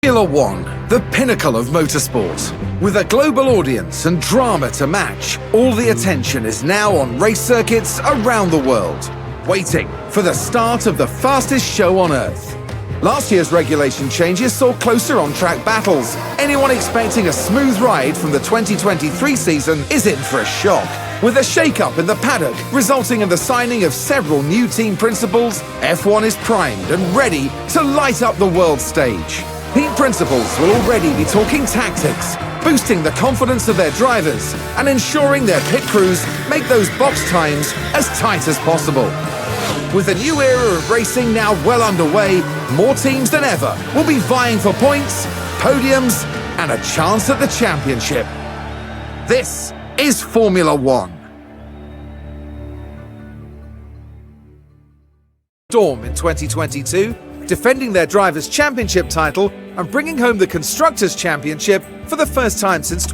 Formula One, the pinnacle of motorsport. With a global audience and drama to match, all the attention is now on race circuits around the world, waiting for the start of the fastest show on Earth. Last year's regulation changes saw closer on-track battles. Anyone expecting a smooth ride from the 2023 season is in for a shock. With a shake-up in the paddock resulting in the signing of several new team principals, F1 is primed and ready to light up the world stage. Team principals will already be talking tactics, boosting the confidence of their drivers and ensuring their pit crews make those box times as tight as possible. With a new era of racing now well underway, more teams than ever will be vying for points, podiums, and a chance at the championship. This is Formula One. Storm in 2022, defending their Drivers' Championship title and bringing home the Constructors' Championship for the first time since...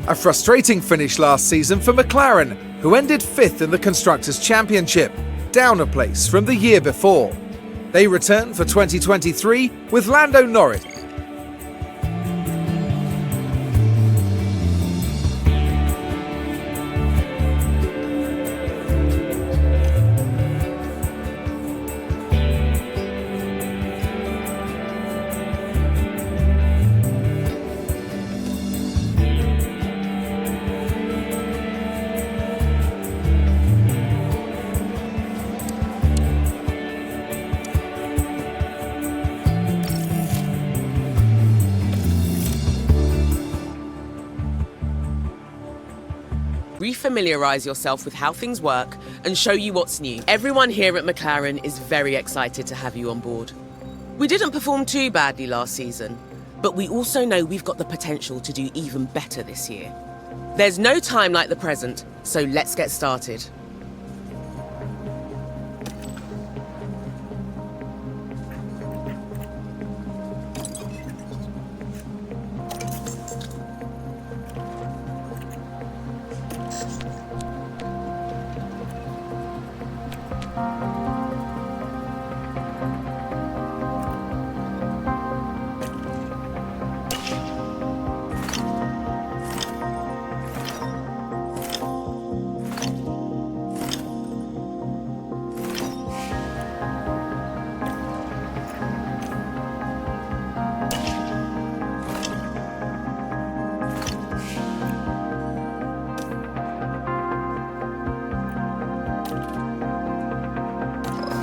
A frustrating finish last season for McLaren, who ended 5th in the Constructors' Championship, down a place from the year before. They return for 2023 with Lando Norris. Refamiliarize yourself with how things work and show you what's new. Everyone here at McLaren is very excited to have you on board. We didn't perform too badly last season, but we also know we've got the potential to do even better this year. There's no time like the present, so let's get started.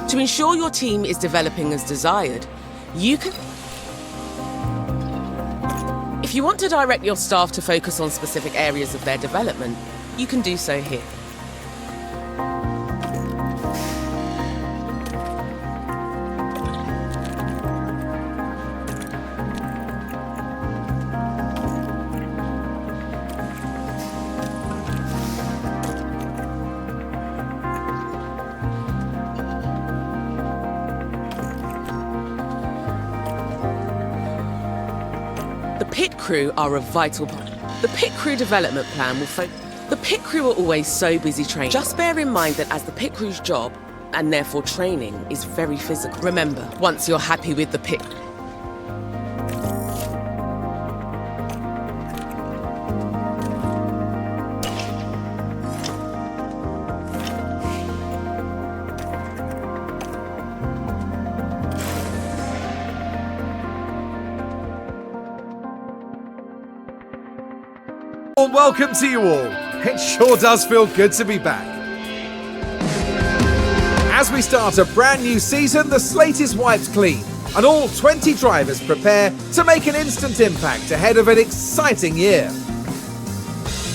To ensure your team is developing as desired, you can... If you want to direct your staff to focus on specific areas of their development, you can do so here. The pit crew are a vital part. The pit crew development plan will focus. The pit crew are always so busy training. Just bear in mind that as the pit crew's job, and therefore training, is very physical. Remember, once you're happy with the pit... Well, welcome to you all. It sure does feel good to be back. As we start a brand new season, the slate is wiped clean, and all 20 drivers prepare to make an instant impact ahead of an exciting year.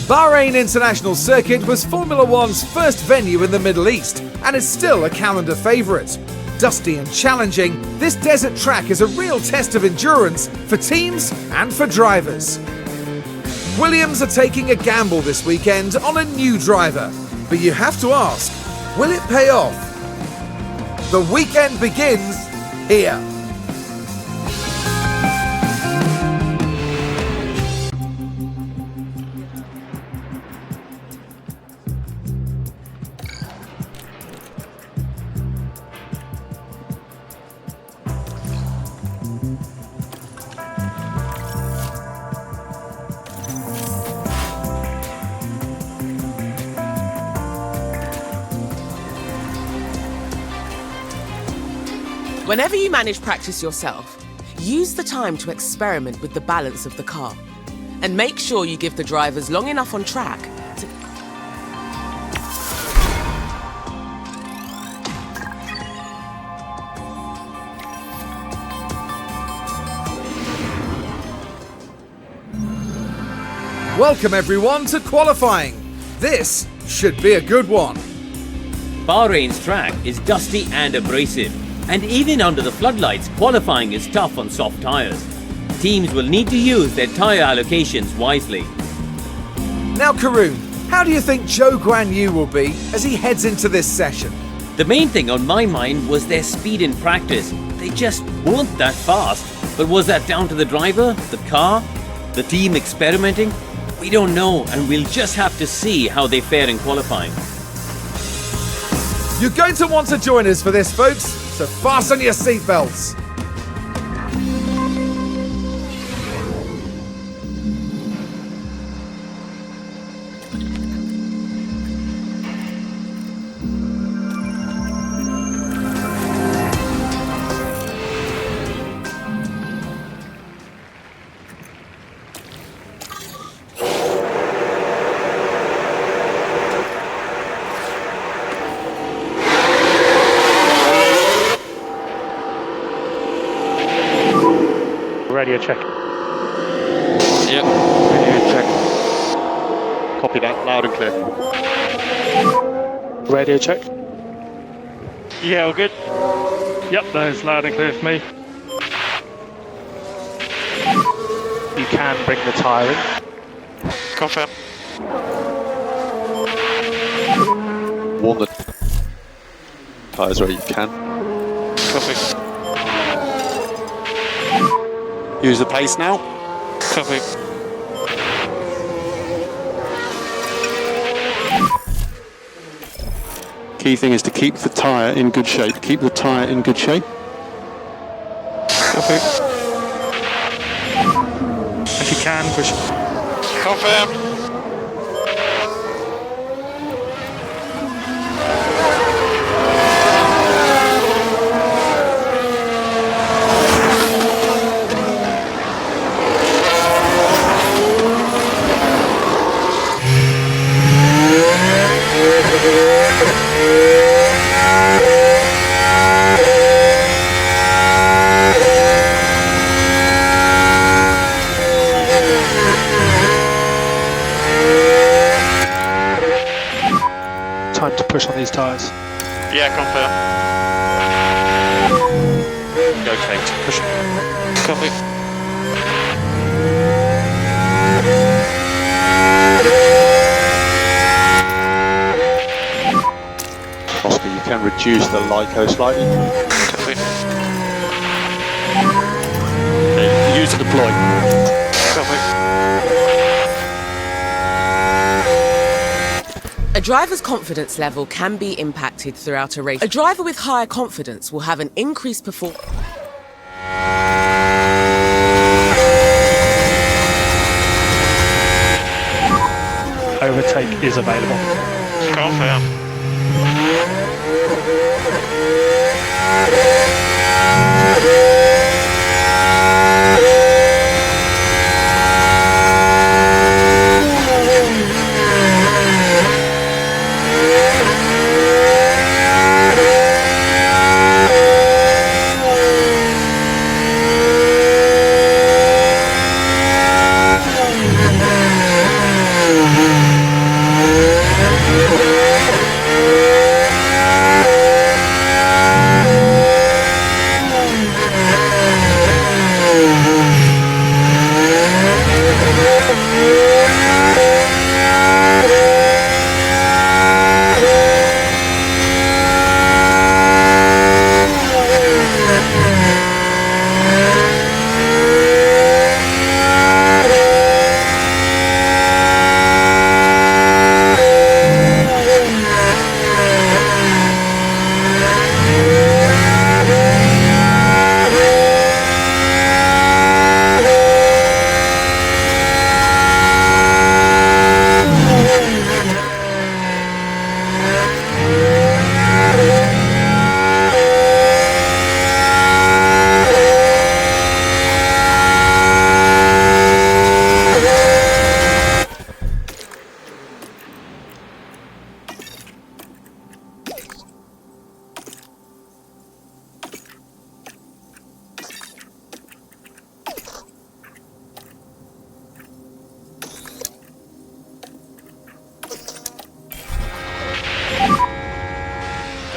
Barhain International Circuit was Formula One's first venue in the Middle East, and is still a calendar favourite. Dusty and challenging, this desert track is a real test of endurance for teams and for drivers. Williams are taking a gamble this weekend on a new driver, but you have to ask, will it pay off? The weekend begins here. Whenever you manage practice yourself, use the time to experiment with the balance of the car. And make sure you give the drivers long enough on track to... Welcome everyone to qualifying. This should be a good one. Bahrain's track is dusty and abrasive, and even under the floodlights, qualifying is tough on soft tyres. Teams will need to use their tyre allocations wisely. Now Karun, how do you think Zhou Guanyu will be as he heads into this session? The main thing on my mind was their speed in practice. They just weren't that fast. But was that down to the driver, the car, the team experimenting? We don't know, and we'll just have to see how they fare in qualifying. You're going to want to join us for this, folks, so fasten your seatbelts. Radio check. Yep. Radio check. Copy that, loud and clear. Radio check. Yeah, all good. Yep, that is loud and clear for me. You can bring the tyre in. Confirm. Warm the tyres where you can. Copy. Use the pace now. Copy. Key thing is to keep the tyre in good shape. Keep the tyre in good shape. Copy. If you can, push. Confirm. Time to push on these tyres. Yeah, confirm. Go Kate. Push. Copy. Oscar, you can reduce the LICO slightly. Copy. Okay, use to deploy. Copy. A driver's confidence level can be impacted throughout a race. A driver with higher confidence will have an increased performance. Overtake is available. Confirm.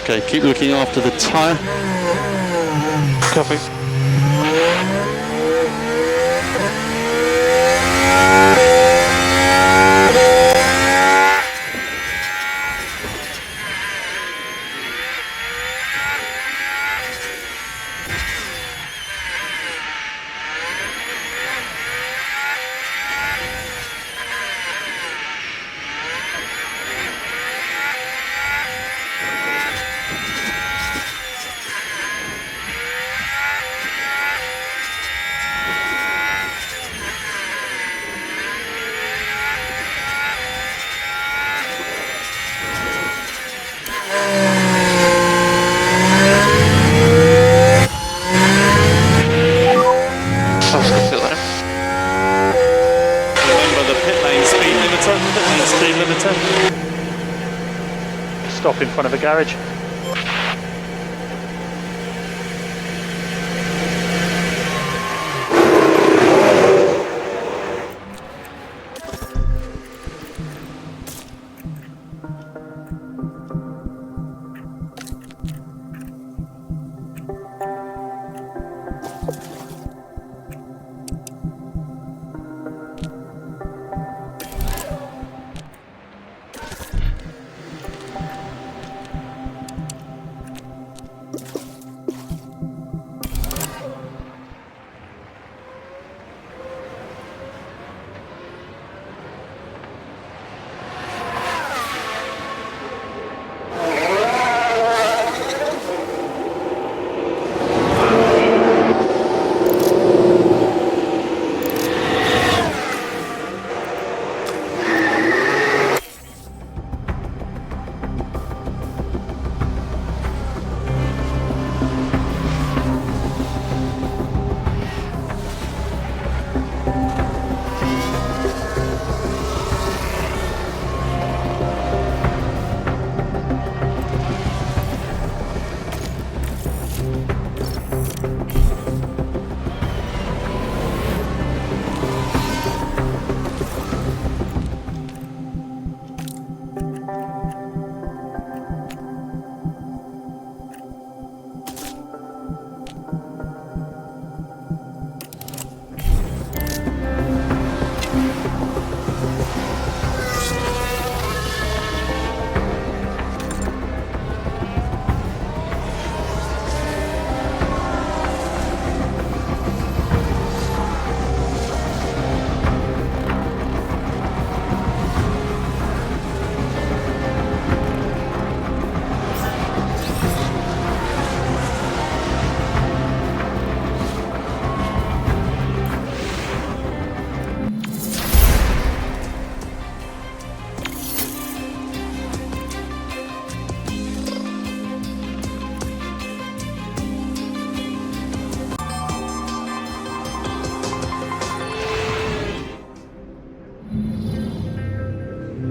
Okay, keep looking after the tyre. Copy. Remember the pit lane speed limiter, pit lane speed limiter. Stop in front of the garage.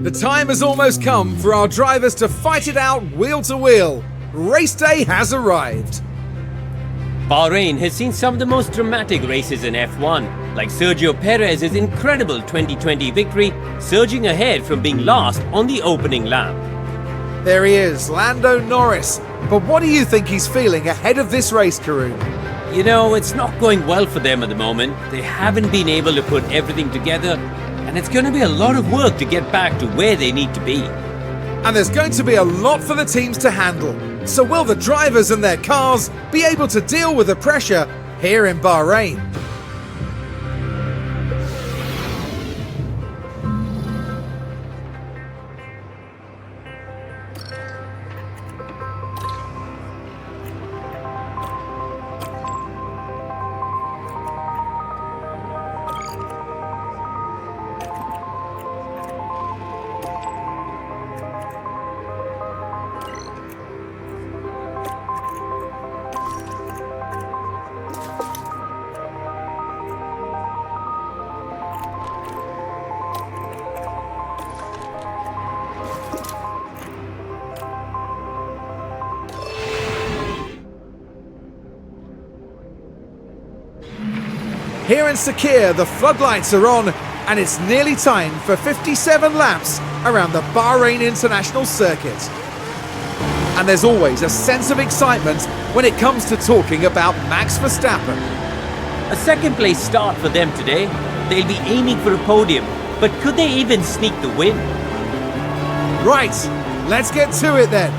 The time has almost come for our drivers to fight it out wheel to wheel. Race day has arrived. Bahrain has seen some of the most dramatic races in F1, like Sergio Perez's incredible 2020 victory, surging ahead from being last on the opening lap. There he is, Lando Norris. But what do you think he's feeling ahead of this race, Karun? You know, it's not going well for them at the moment. They haven't been able to put everything together, and it's going to be a lot of work to get back to where they need to be. And there's going to be a lot for the teams to handle. So will the drivers and their cars be able to deal with the pressure here in Bahrain? Here in Sakir, the floodlights are on, and it's nearly time for 57 laps around the Bahrain International Circuit. And there's always a sense of excitement when it comes to talking about Max Verstappen. A second place start for them today. They'll be aiming for a podium, but could they even sneak the win? Right, let's get to it then.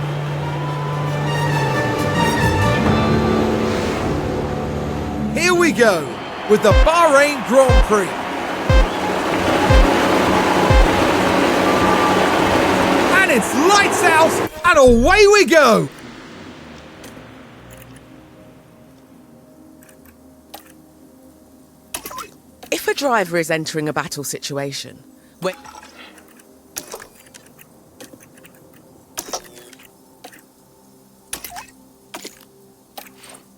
Here we go with the Bahrain Grand Prix. And it's lights out and away we go. If a driver is entering a battle situation,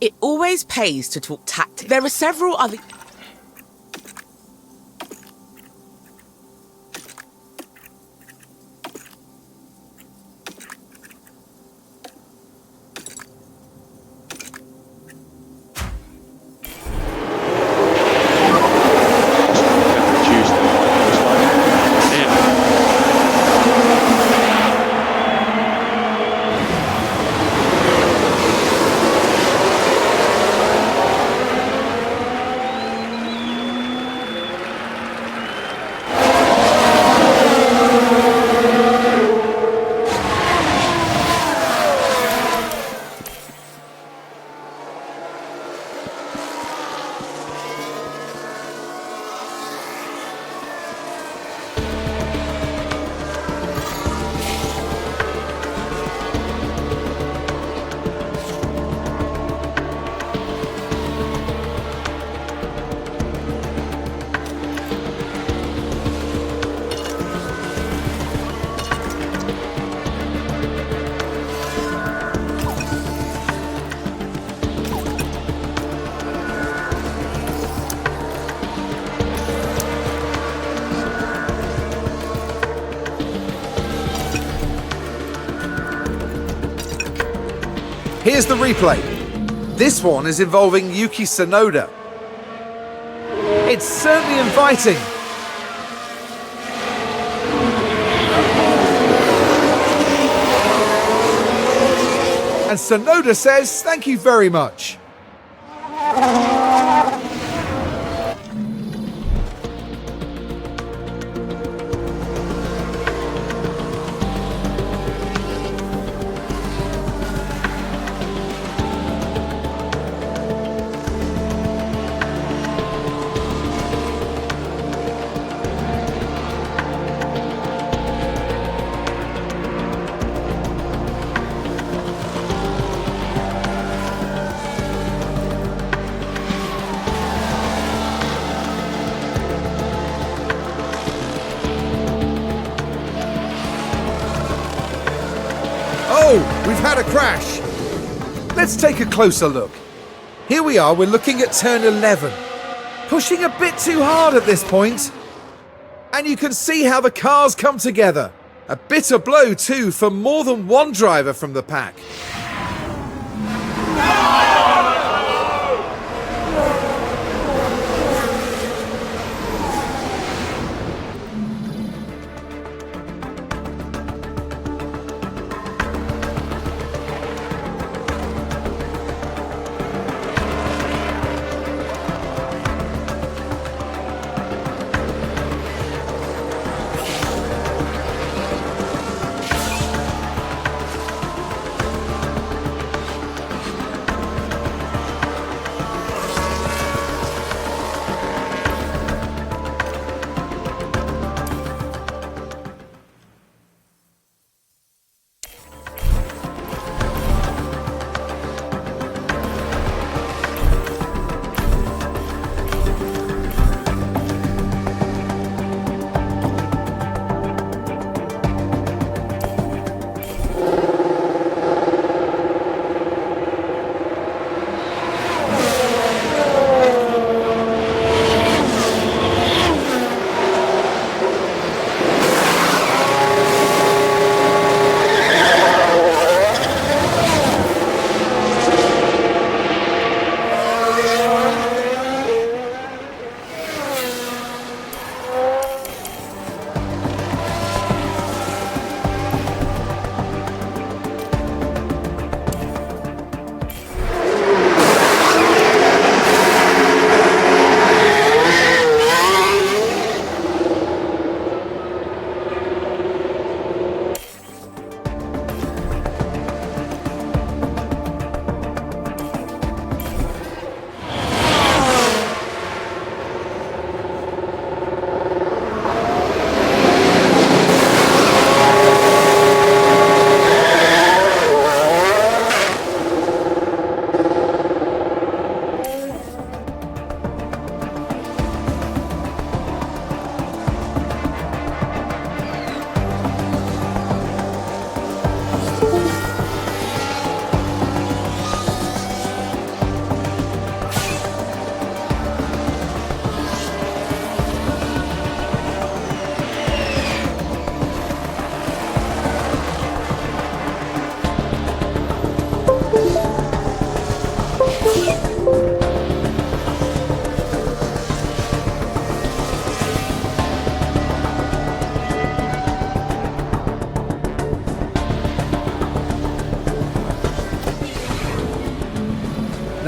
it always pays to talk tactics. There are several other... Reduce the lyco slightly. Here's the replay. This one is involving Yuki Tsunoda. It's certainly inviting. And Tsunoda says, thank you very much. Oh, we've had a crash. Let's take a closer look. Here we are, we're looking at turn 11. Pushing a bit too hard at this point. And you can see how the cars come together. A bitter blow too for more than one driver from the pack.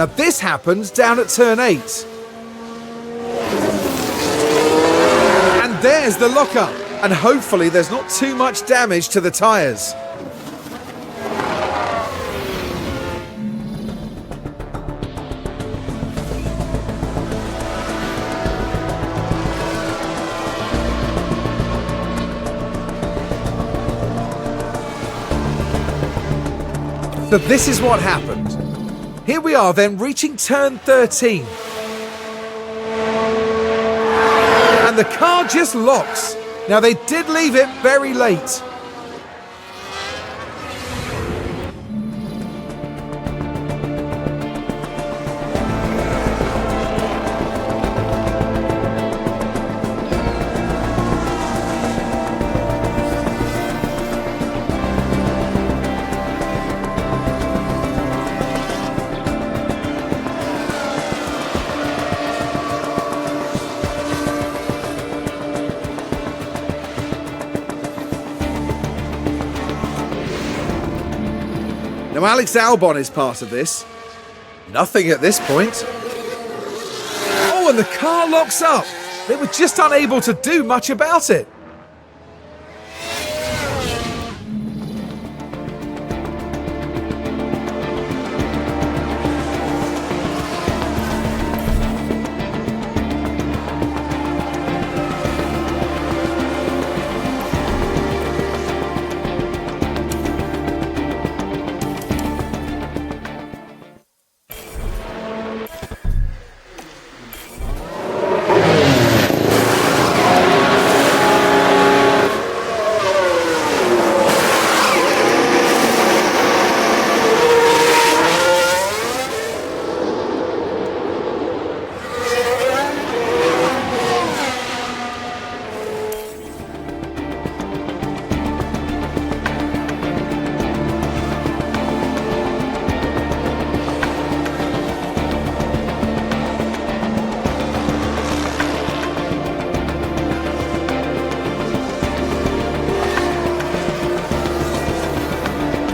Now this happens down at turn 8. And there's the lockup. And hopefully there's not too much damage to the tyres. So this is what happened. Here we are then reaching turn 13. And the car just locks. Now they did leave it very late. Now Alex Albon is part of this. Nothing at this point. Oh, and the car locks up. They were just unable to do much about it.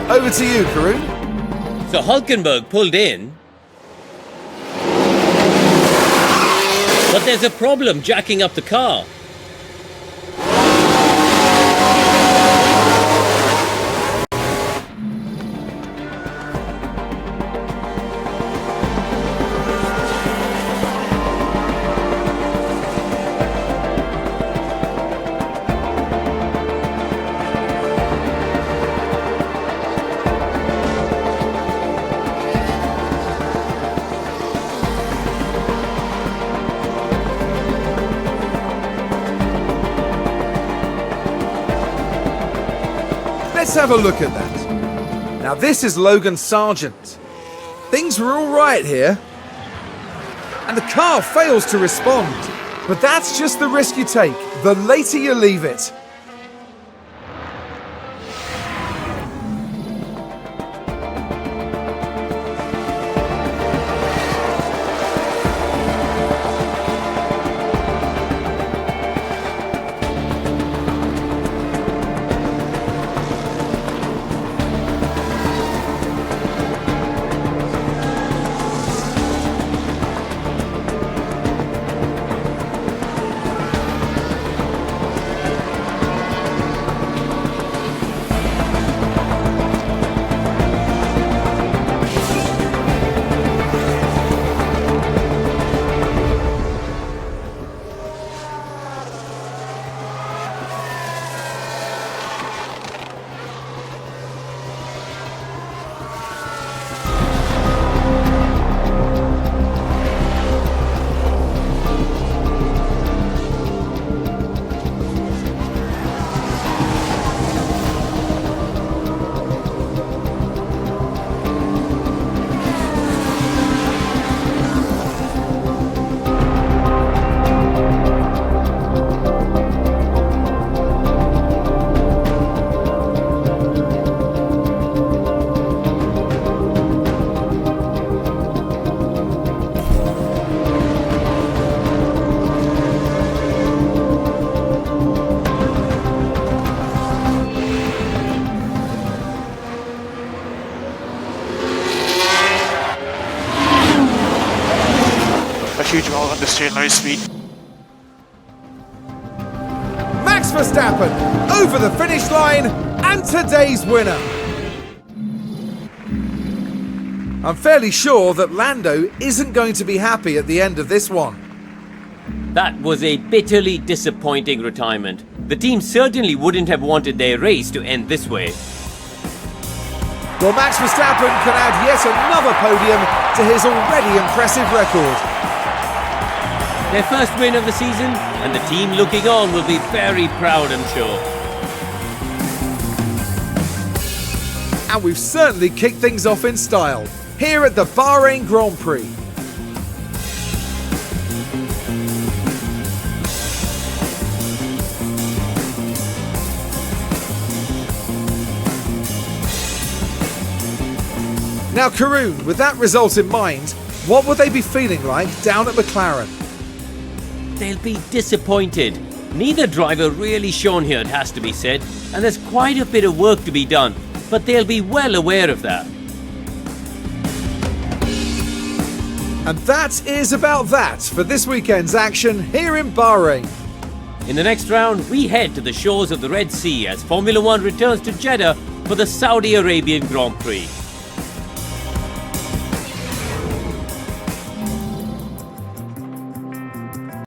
Over to you, Karun. So Hulkenberg pulled in. But there's a problem jacking up the car. Let's have a look at that. Now this is Logan Sargent. Things were all right here. And the car fails to respond. But that's just the risk you take. The later you leave it. huge amount of understeer and low speed. Max Verstappen over the finish line and today's winner. I'm fairly sure that Lando isn't going to be happy at the end of this one. That was a bitterly disappointing retirement. The team certainly wouldn't have wanted their race to end this way. Well, Max Verstappen can add yet another podium to his already impressive record. Their first win of the season, and the team looking on will be very proud, I'm sure. And we've certainly kicked things off in style here at the Bahrain Grand Prix. Now, Karun, with that result in mind, what would they be feeling like down at McLaren? They'll be disappointed. Neither driver really shone here, it has to be said, and there's quite a bit of work to be done, but they'll be well aware of that. And that is about that for this weekend's action here in Bahrain. In the next round, we head to the shores of the Red Sea as Formula One returns to Jeddah for the Saudi Arabian Grand Prix.